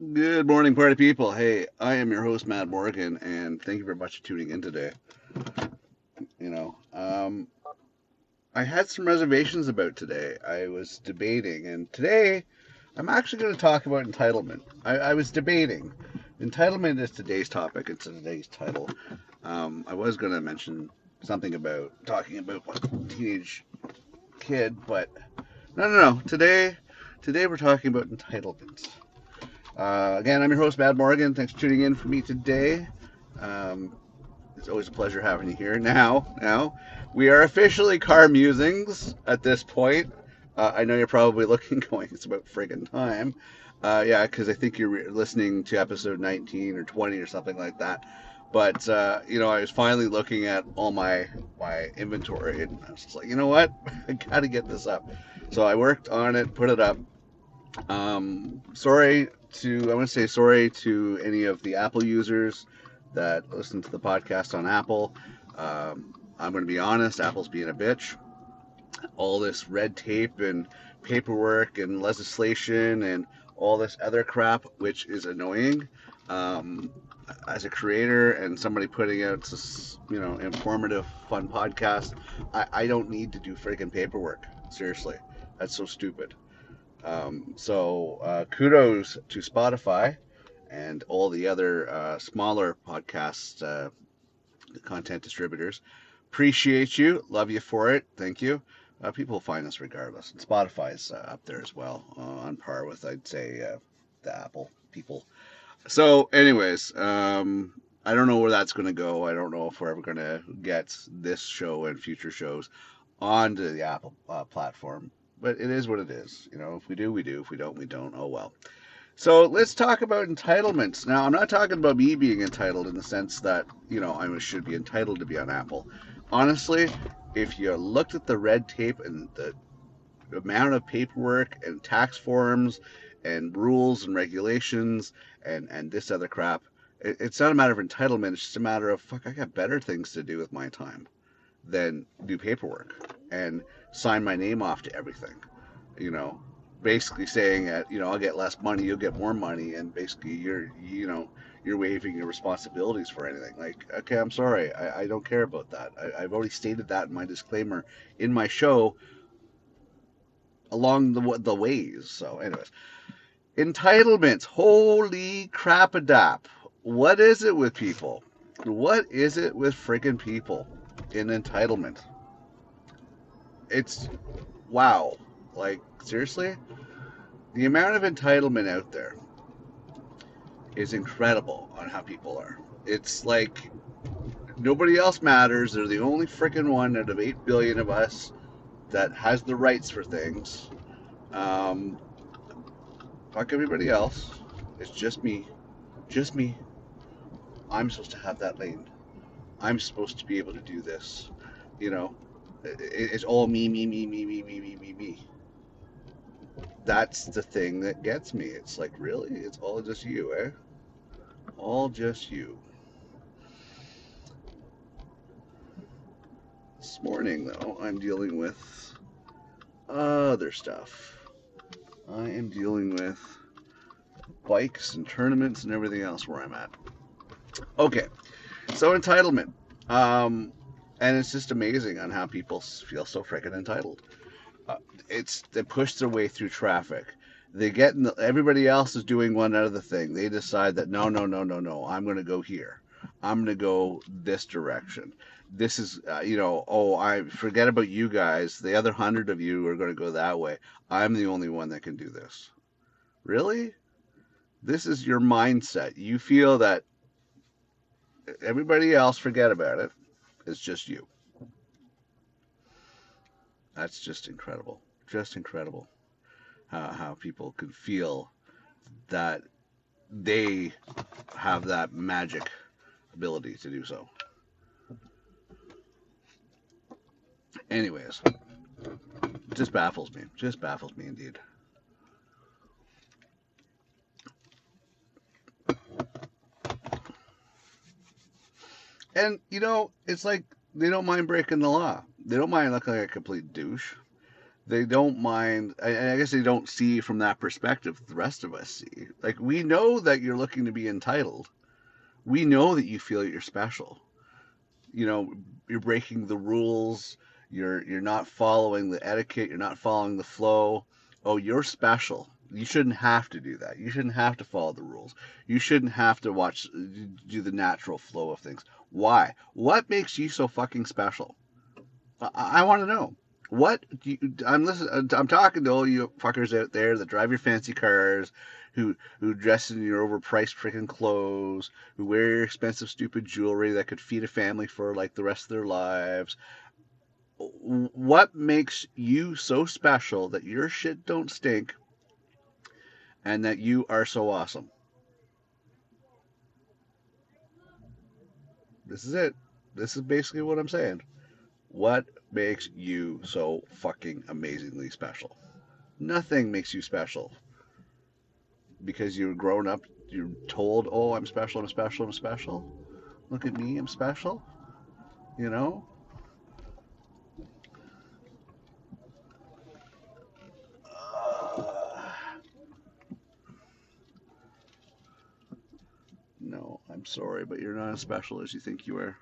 Good morning, party people. Hey, I am your host, Matt Morgan, and thank you very much for tuning in today. You know, I had some reservations about today. I was debating, and today I'm actually going to talk about entitlement. I was debating. Entitlement is today's topic, it's today's title. I was going to mention something about talking about my teenage kid, but no. Today we're talking about entitlement. Again, I'm your host, Matt Morgan. Thanks for tuning in for me today. Um, it's always a pleasure having you here. Now, we are officially car musings at this point. I know you're probably looking, going, it's about friggin' time. Yeah, because I think you're listening to episode 19 or 20 or something like that. But I was finally looking at all my inventory, and I was just like, you know what, I got to get this up. So I worked on it, put it up. I want to say sorry to any of the Apple users that listen to the podcast on Apple. I'm going to be honest, Apple's being a bitch. All this red tape and paperwork and legislation and all this other crap, which is annoying. Um, as a creator and somebody putting out this, informative, fun podcast, I don't need to do freaking paperwork. Seriously, that's so stupid. Kudos to Spotify and all the other smaller podcast content distributors. Appreciate you. Love you for it. Thank you. People find us regardless. And Spotify's up there as well, on par with, I'd say, the Apple people. So, anyways, I don't know where that's going to go. I don't know if we're ever going to get this show and future shows onto the Apple platform. But it is what it is. If we do, we do. If we don't, we don't. Oh well. So let's talk about entitlements. Now, I'm not talking about me being entitled in the sense that, I should be entitled to be on Apple. Honestly, if you looked at the red tape and the amount of paperwork and tax forms and rules and regulations and this other crap, it's not a matter of entitlement. It's just a matter of, fuck, I got better things to do with my time than do paperwork and sign my name off to everything. You know, basically saying that, I'll get less money, you'll get more money, and basically you're waiving your responsibilities for anything. Like, okay, I'm sorry, I don't care about that. I've already stated that in my disclaimer in my show along the ways. So, anyways, entitlements. Holy crap-a-dap. What is it with people? What is it with friggin' people in entitlement? It's wow. Like, seriously? The amount of entitlement out there is incredible on how people are. It's like nobody else matters. They're the only freaking one out of 8 billion of us that has the rights for things. Um, Fuck everybody else. It's just me. Just me. I'm supposed to have that lane. I'm supposed to be able to do this. You know, it's all me, me, me, me, me, me, me, me, me. That's the thing that gets me. It's like, really? It's all just you, eh? All just you. This morning, though, I'm dealing with other stuff. I am dealing with bikes and tournaments and everything else where I'm at. Okay, so entitlement. Um, and it's just amazing on how people feel so freaking entitled. Uh, they push their way through traffic. Everybody else is doing one other thing. They decide that no, no, no, no, no. I'm going to go here. I'm going to go this direction. This is, oh, I forget about you guys. The other 100 of you are going to go that way. I'm the only one that can do this. Really? This is your mindset. You feel that everybody else, forget about it. It's just you. That's just incredible. Just incredible how people can feel that they have that magic ability to do so. Anyways, just baffles me. Just baffles me indeed. And it's like they don't mind breaking the law. They don't mind looking like a complete douche. They don't mind. I guess they don't see from that perspective the rest of us see. Like, we know that you're looking to be entitled. We know that you feel you're special. You know, you're breaking the rules. You're not following the etiquette. You're not following the flow. Oh, you're special. You shouldn't have to do that. You shouldn't have to follow the rules. You shouldn't have to do the natural flow of things. Why? What makes you so fucking special? I want to know. What do you, I'm listening. I'm talking to all you fuckers out there that drive your fancy cars, who dress in your overpriced freaking clothes, who wear your expensive stupid jewelry that could feed a family for like the rest of their lives. What makes you so special that your shit don't stink and that you are so awesome? This is it. This is basically what I'm saying. What makes you so fucking amazingly special? Nothing makes you special because you're grown up. You're told, "Oh, I'm special. I'm special. I'm special. Look at me. I'm special." You know. Uh, no, I'm sorry, but you're not as special as you think you are.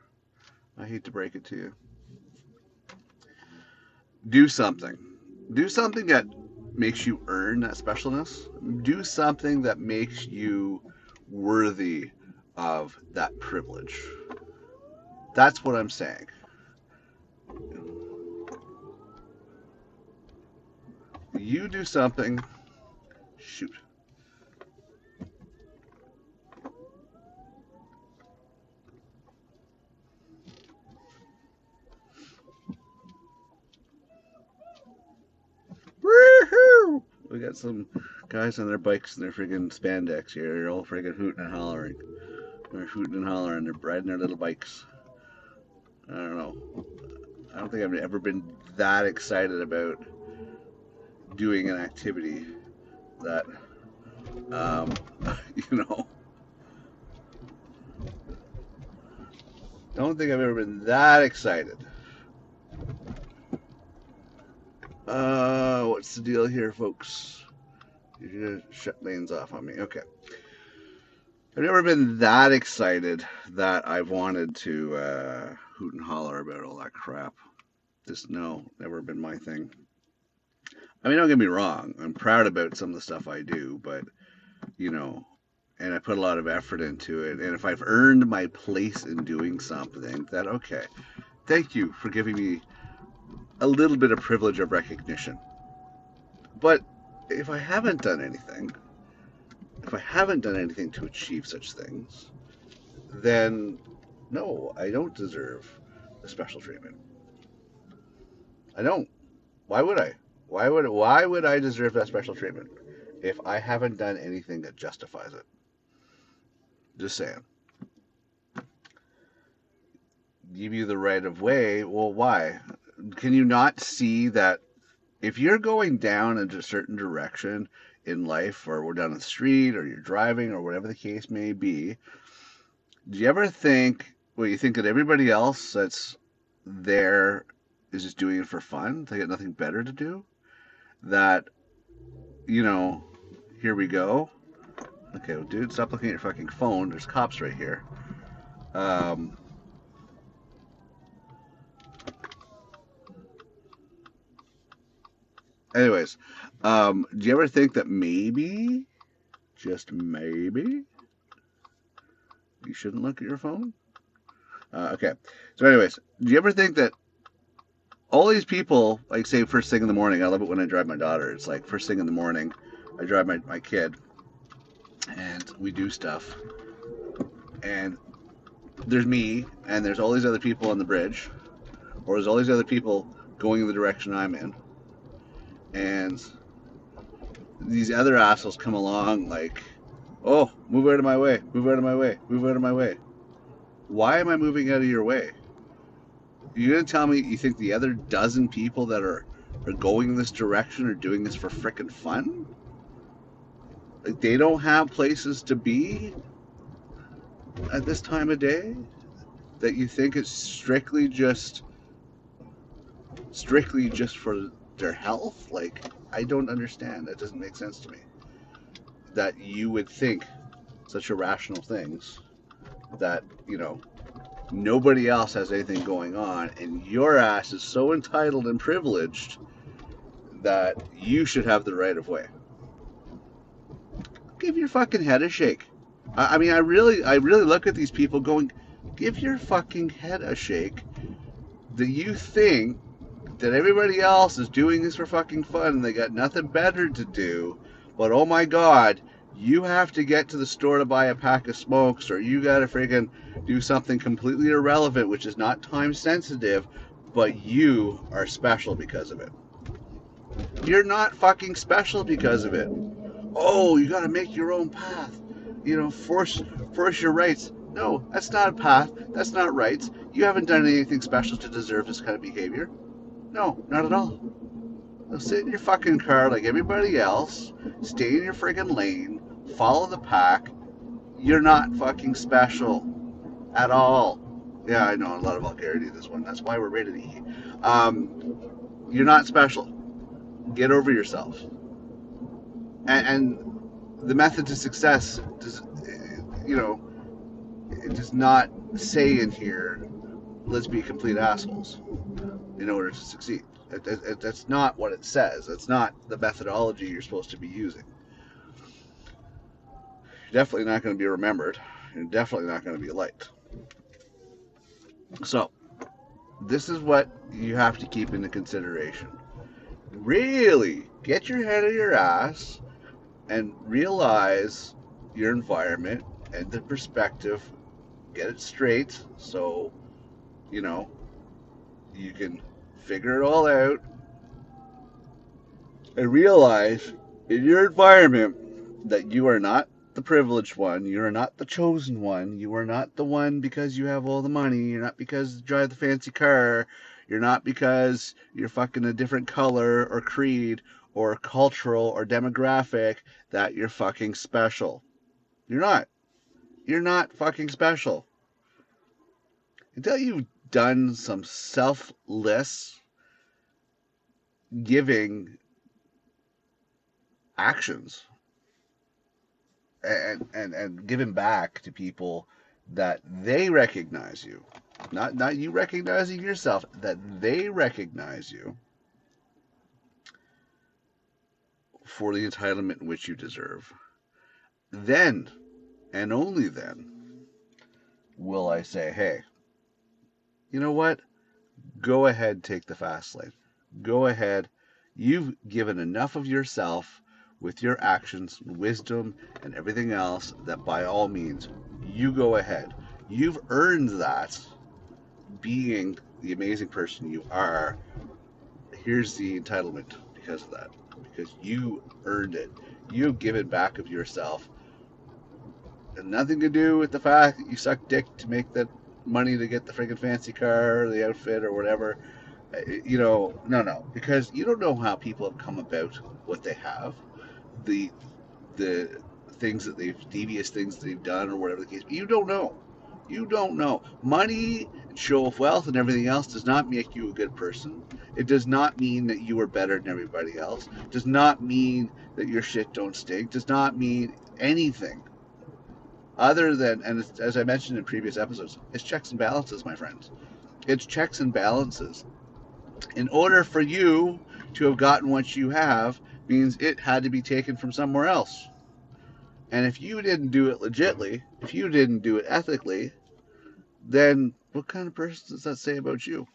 I hate to break it to you. Do something. Do something that makes you earn that specialness. Do something that makes you worthy of that privilege. That's what I'm saying. You do something. Shoot. Woohoo! We got some guys on their bikes and their friggin' spandex here. They're all friggin' hooting and hollering. They're hooting and hollering. They're riding their little bikes. I don't know. I don't think I've ever been that excited about doing an activity that, um, you know, don't think I've ever been that excited. What's the deal here, folks? You're gonna shut lanes off on me. Okay. I've never been that excited that I've wanted to hoot and holler about all that crap. Just no, never been my thing. I mean, don't get me wrong. I'm proud about some of the stuff I do, but you know, and I put a lot of effort into it. And if I've earned my place in doing something, that okay, thank you for giving me a little bit of privilege of recognition. But if I haven't done anything, if I haven't done anything to achieve such things, then no, I don't deserve the special treatment. I don't. Why would I? Why would I deserve that special treatment if I haven't done anything that justifies it? Just saying. Give you the right of way. Well, why? Can you not see that if you're going down in a certain direction in life, or we're down the street, or you're driving, or whatever the case may be, do you ever think, well, you think that everybody else that's there is just doing it for fun? They got nothing better to do? That, you know, here we go. Okay, well, dude, stop looking at your fucking phone. There's cops right here. Um, anyways, do you ever think that maybe, just maybe, you shouldn't look at your phone? Okay. So, anyways, do you ever think that all these people, like, say, first thing in the morning, I love it when I drive my daughter. It's like, first thing in the morning, I drive my kid, and we do stuff. And there's me, and there's all these other people on the bridge, or there's all these other people going in the direction I'm in. And these other assholes come along like, oh, move out of my way, move out of my way, move out of my way. Why am I moving out of your way? You're gonna tell me you think the other dozen people that are going in this direction are doing this for frickin' fun? Like, they don't have places to be at this time of day? That you think it's strictly just for their health? Like, I don't understand. That doesn't make sense to me. That you would think such irrational things that, nobody else has anything going on, and your ass is so entitled and privileged that you should have the right of way. Give your fucking head a shake. I mean, I really look at these people going, give your fucking head a shake. That you think that everybody else is doing this for fucking fun and they got nothing better to do, but oh my god, you have to get to the store to buy a pack of smokes, or you gotta freaking do something completely irrelevant, which is not time sensitive, but you are special because of it. You're not fucking special because of it. Oh, you gotta make your own path. Force your rights. No, that's not a path. That's not rights. You haven't done anything special to deserve this kind of behavior. No, not at all. So sit in your fucking car like everybody else. Stay in your friggin' lane. Follow the pack. You're not fucking special at all. Yeah, I know, a lot of vulgarity in this one. That's why we're rated E. You're not special. Get over yourself. And the method to success does, it does not say in here, let's be complete assholes in order to succeed. That's not what it says. That's not the methodology you're supposed to be using. You're definitely not going to be remembered. You're definitely not going to be liked. So, this is what you have to keep into consideration. Really get your head out of your ass and realize your environment and the perspective. Get it straight so, you can figure it all out and realize in your environment that you are not the privileged one, you are not the chosen one, you are not the one because you have all the money, you're not because you drive the fancy car, you're not because you're fucking a different color or creed or cultural or demographic that you're fucking special. You're not. You're not fucking special. Until you've done some selfless giving actions and giving back to people that they recognize you, not you recognizing yourself, that they recognize you for the entitlement in which you deserve, then and only then will I say, hey, you know what? Go ahead, take the fast lane. Go ahead. You've given enough of yourself with your actions, wisdom, and everything else that by all means, you go ahead. You've earned that being the amazing person you are. Here's the entitlement because of that. Because you earned it. You've given back of yourself. And nothing to do with the fact that you suck dick to make that money to get the friggin' fancy car or the outfit or whatever. No. Because you don't know how people have come about what they have. The things that devious things that they've done or whatever the case. You don't know. You don't know. Money, show of wealth, and everything else does not make you a good person. It does not mean that you are better than everybody else. It does not mean that your shit don't stink. It does not mean anything other than, and as I mentioned in previous episodes, it's checks and balances, my friends. It's checks and balances. In order for you to have gotten what you have, means it had to be taken from somewhere else. And if you didn't do it legitly, if you didn't do it ethically, then what kind of person does that say about you?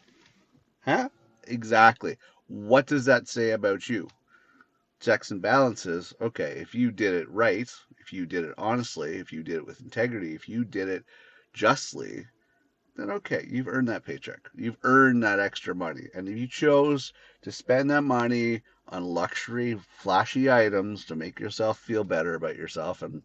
Huh? Exactly. What does that say about you? Checks and balances. Okay, if you did it right, if you did it honestly, if you did it with integrity, if you did it justly, then okay, you've earned that paycheck. You've earned that extra money. And if you chose to spend that money on luxury, flashy items to make yourself feel better about yourself and,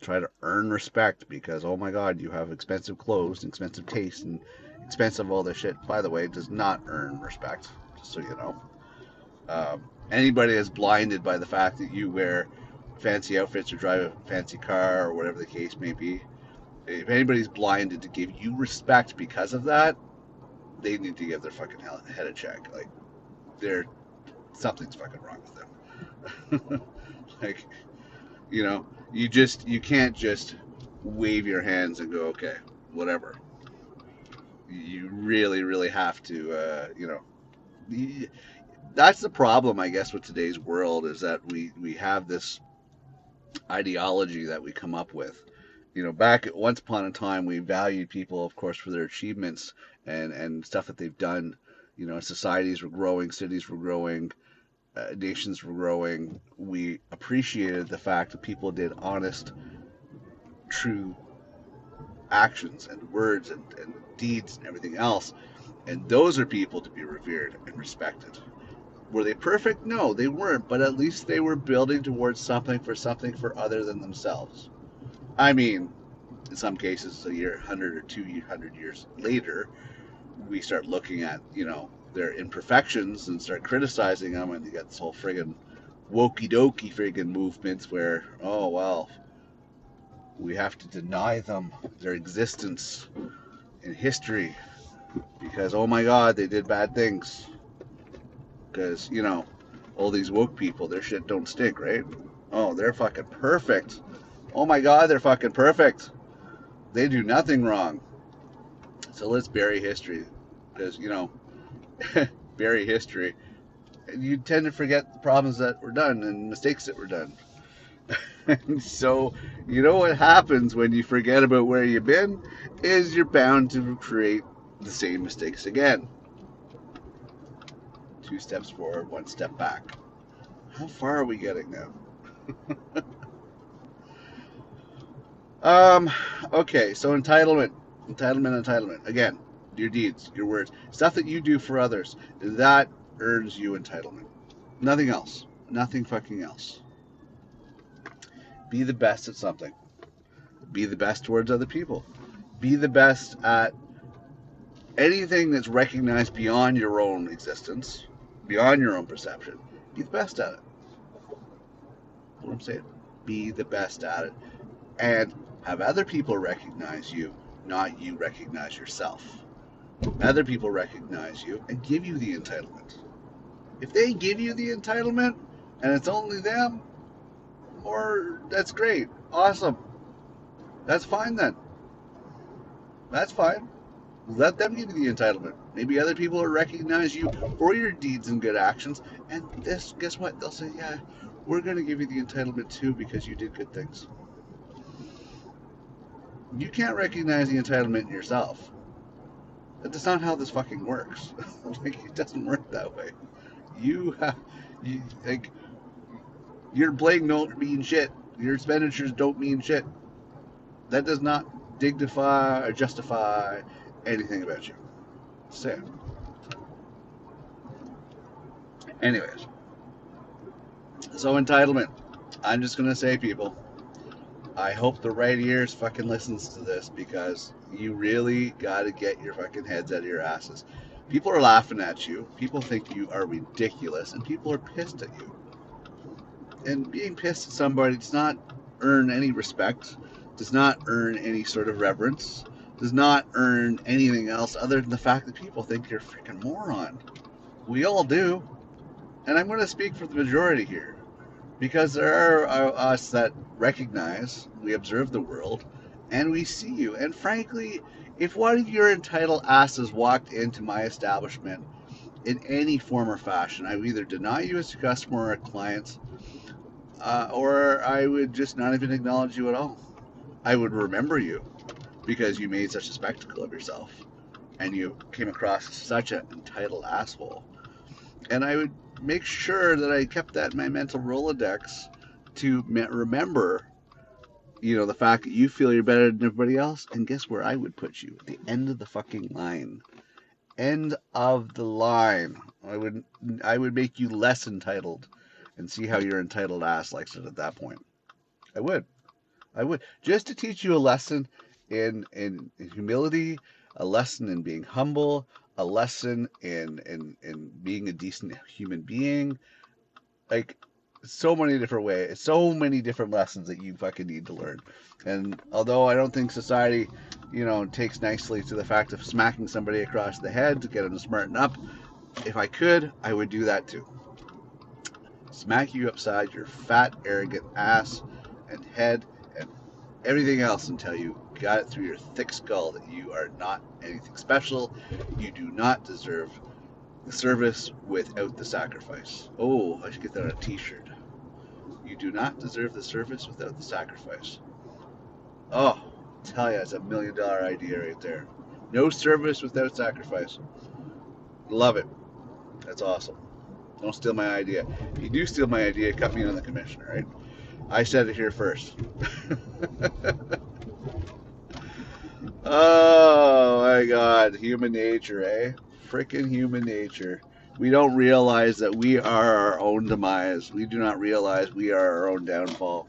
try to earn respect because, oh my God, you have expensive clothes, and expensive taste, and expensive all this shit, by the way, it does not earn respect, just so you know. Anybody that's blinded by the fact that you wear fancy outfits or drive a fancy car or whatever the case may be, if anybody's blinded to give you respect because of that, they need to give their fucking head a check. Like, they're something's fucking wrong with them. Like, you know, you can't just wave your hands and go, okay, whatever. You really, really have to, that's the problem, I guess, with today's world is that we have this ideology that we come up with. Back at once upon a time, we valued people, of course, for their achievements and stuff that they've done. Societies were growing, cities were growing, nations were growing. We appreciated the fact that people did honest, true actions and words and deeds and everything else. And those are people to be revered and respected. Were they perfect? No, they weren't. But at least they were building towards something for other than themselves. I mean, in some cases, a year, 100 or 200 years later, we start looking at, their imperfections and start criticizing them. And you got this whole friggin' wokey dokey friggin' movements where, oh, well, we have to deny them their existence in history because, oh my God, they did bad things. Because, all these woke people, their shit don't stink, right? Oh, they're fucking perfect. Oh my God, they're fucking perfect. They do nothing wrong. So let's bury history. Because, bury history. You tend to forget the problems that were done and mistakes that were done. And so, you know what happens when you forget about where you've been? Is you're bound to create the same mistakes again. 2 steps forward, 1 step back. How far are we getting now? Okay, so entitlement. Again, your deeds, your words, stuff that you do for others, that earns you entitlement. Nothing else. Nothing fucking else. Be the best at something. Be the best towards other people. Be the best at anything that's recognized beyond your own existence, beyond your own perception. Be the best at it. What I'm saying. Be the best at it. And have other people recognize you, not you recognize yourself. Other people recognize you and give you the entitlement. If they give you the entitlement and it's only them, or that's great, awesome. That's fine then. That's fine. Let them give you the entitlement. Maybe other people will recognize you for your deeds and good actions, and guess what? They'll say, yeah, we're going to give you the entitlement too because you did good things. You can't recognize the entitlement in yourself. That's not how this fucking works. Like, it doesn't work that way. Like, your bling don't mean shit. Your expenditures don't mean shit. That does not dignify or justify anything about you. So, anyways, so entitlement. I'm just gonna say, people, I hope the right ears fucking listens to this because you really gotta get your fucking heads out of your asses. People are laughing at you. People think you are ridiculous, and people are pissed at you. And being pissed at somebody does not earn any respect, does not earn any sort of reverence, does not earn anything else other than the fact that people think you're a freaking moron. We all do. And I'm going to speak for the majority here. Because there are us that recognize, we observe the world, and we see you. And frankly, if one of your entitled asses walked into my establishment in any form or fashion, I would either deny you as a customer or a client, or I would just not even acknowledge you at all. I would remember you because you made such a spectacle of yourself and you came across as such an entitled asshole. And I would make sure that I kept that in my mental Rolodex to remember, the fact that you feel you're better than everybody else. And guess where I would put you? At the end of the fucking line. End of the line. I would make you less entitled and see how your entitled ass likes it at that point. I would. Just to teach you a lesson in humility, a lesson in being humble, a lesson in being a decent human being. Like, so many different ways, so many different lessons that you fucking need to learn. And although I don't think society, takes nicely to the fact of smacking somebody across the head to get them to smarten up, If I could, I would do that too. Smack you upside your fat, arrogant ass and head and everything else until you got it through your thick skull that you are not anything special. You do not deserve the service without the sacrifice. Oh, I should get that on a t-shirt. You do not deserve the service without the sacrifice. Oh, tell ya, it's $1 million idea right there. No service without sacrifice. Love it. That's awesome. Don't steal my idea. If you do steal my idea, cut me on the commission, all right? I said it here first. Oh my God, human nature, eh? Freaking human nature. We don't realize that we are our own demise. We do not realize we are our own downfall.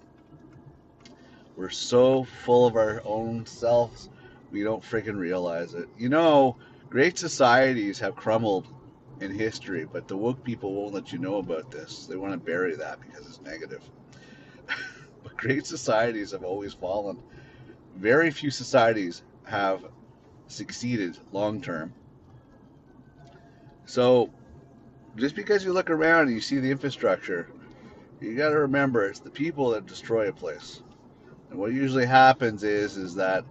We're so full of our own selves, we don't freaking realize it. You know, great societies have crumbled in history, but the woke people won't let you know about this. They want to bury that because it's negative. But great societies have always fallen. Very few societies have succeeded long term. So just because you look around and you see the infrastructure, you got to remember it's the people that destroy a place. And what usually happens is that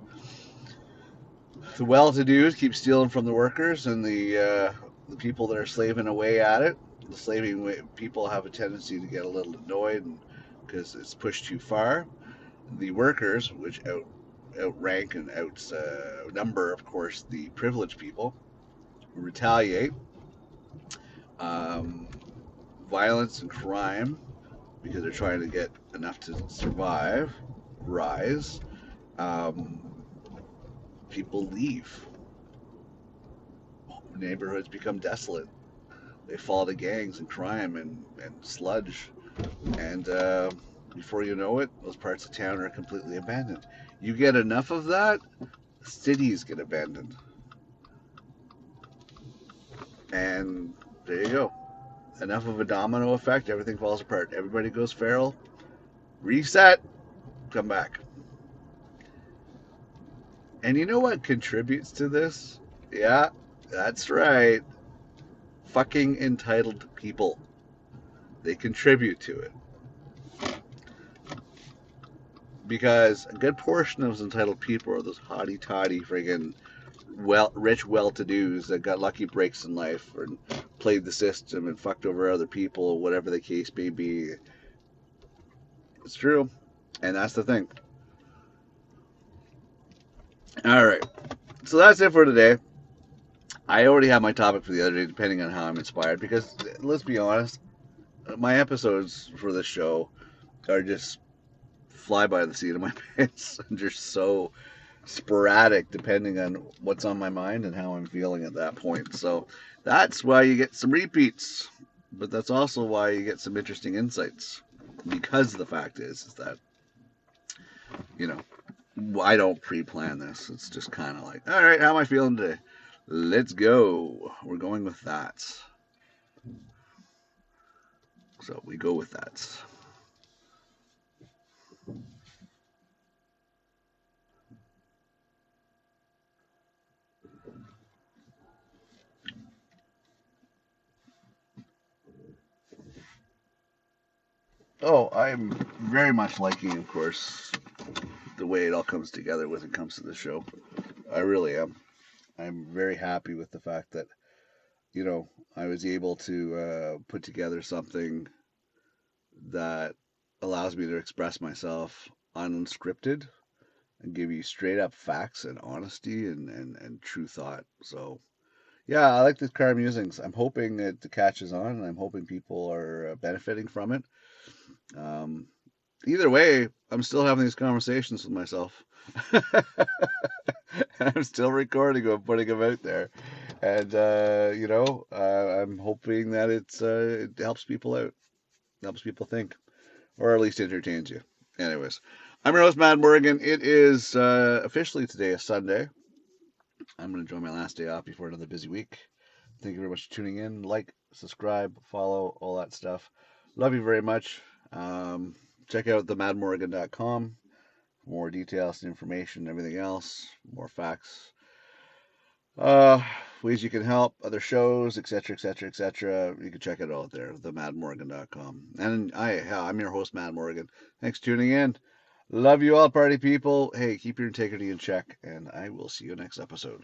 the well-to-dos keep stealing from the workers, and the people that are slaving away at it, the slaving people have a tendency to get a little annoyed because it's pushed too far. The workers, which outrank and outnumber, of course, the privileged people, retaliate. Um, Violence and crime, because they're trying to get enough to survive, rise. Um, People leave. Neighborhoods become desolate. They fall to gangs and crime and sludge. And before you know it, those parts of town are completely abandoned. You get enough of that, cities get abandoned. And there you go. Enough of a domino effect, everything falls apart. Everybody goes feral, reset, come back. And you know what contributes to this? Yeah, that's right. Fucking entitled people. They contribute to it. Because a good portion of those entitled people are those hotty toddy friggin' rich well-to-dos that got lucky breaks in life or played the system and fucked over other people, whatever the case may be. It's true. And that's the thing. All right. So that's it for today. I already have my topic for the other day, depending on how I'm inspired. Because let's be honest, my episodes for this show are just fly by the seat of my pants. They're so sporadic, depending on what's on my mind and how I'm feeling at that point. So that's why you get some repeats, but that's also why you get some interesting insights. Because the fact is that you know I don't pre-plan this. It's just kind of like, all right, how am I feeling today? Let's go. We're going with that. So we go with that. Oh, I'm very much liking, of course, the way it all comes together when it comes to the show. I really am. I'm very happy with the fact that, I was able to put together something that allows me to express myself unscripted and give you straight up facts and honesty and true thought. So, yeah, I like this car musings. I'm hoping it catches on, and I'm hoping people are benefiting from it. Um, Either way, I'm still having these conversations with myself. I'm still recording them, putting them out there, and I'm hoping that it helps people out, helps people think, or at least entertains you. Anyways, I'm your host, Matt Morgan. It is officially today a Sunday. I'm going to enjoy my last day off before another busy week. Thank you very much for tuning in. Like, subscribe, follow, all that stuff. Love you very much. Check out themadmorgan.com for more details and information, everything else, more facts. Uh, Ways you can help, other shows, etc., etc., etc. You can check it out there, themadmorgan.com. And I'm your host, Matt Morgan. Thanks for tuning in. Love you all, party people. Hey, keep your integrity in check, and I will see you next episode.